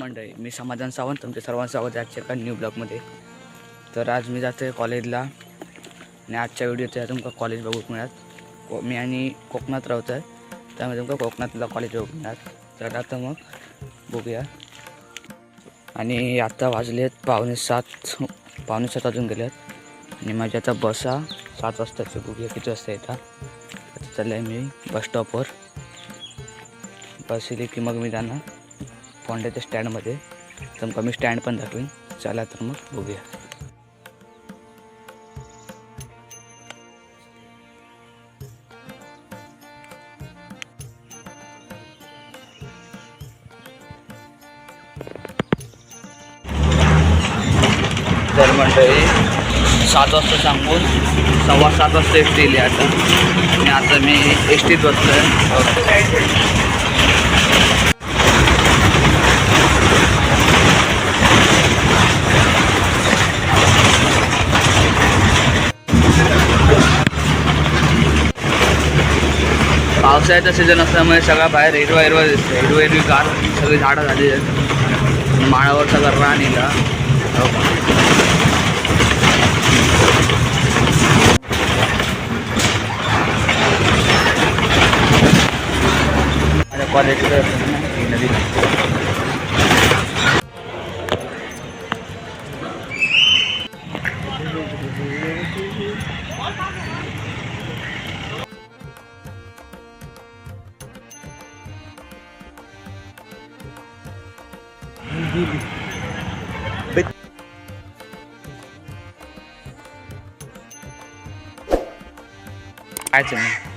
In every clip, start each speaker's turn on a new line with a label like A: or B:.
A: मंडळी, मी समाधान सावंत, तुमच्या सर्वांचं स्वागत आहे आजच्या एका न्यू ब्लॉगमध्ये. तर आज मी जातो आहे कॉलेजला आणि आजच्या व्हिडिओत तुमका कॉलेज बघूक मिळत. मी आणि कोकणात राहतो आहे, त्यामुळे तुमका कोकणातला कॉलेज बघूक मिळत. तर आता मग बघूया. आणि आता वाजलेत 6:45 वाजून गेलेत आणि माझी आता बसा 7 वाजताची. बघूया किती वाजता येतात. आता चाललं आहे मी बस स्टॉपवर. बस येईल की मग मी जाणार फोंड्याच्या स्टँडमध्ये. तुमका मी स्टँड पण दाखवीन. चला तर मग बघूया. तर मंडळी 7 वाजता सांगून 7:15 वाजता एस टी येईल आता. आणि आता मी एस टीत बसलो आहे. पावसाळ्याचा सीझन असल्यामुळे सगळा बाहेर हिरवा दिसतं. हिरवी गार सगळी झाडं झाली आहेत. माळावर सगळं रान येला. कॉलेजचं नदी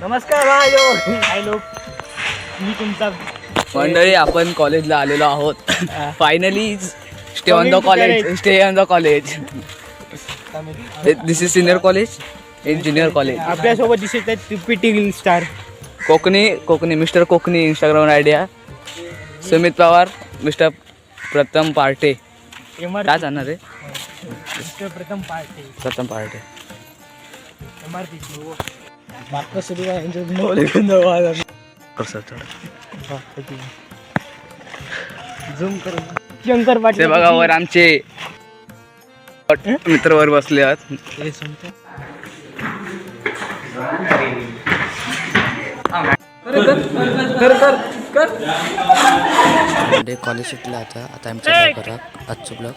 B: नमस्कार हॅलो, मी तुमचा
A: मंडळी. आपण कॉलेजला आलेलो आहोत. Finally stay on the college. This is senior college in junior college.
B: आपल्यासोबत दिसत आहेत PT star
A: Konkani mister Konkani Instagram idea. Sumit Pawar, mister प्रथम पार्टे. काय जाणार आहे?
B: प्रथम
A: पार्टे.
B: शंकर
A: ते बघा वर आमचे मित्र वर बसले आहेत. कॉलेज सुटलं आता आमचा ब्लॉग आजचं ब्लॉग.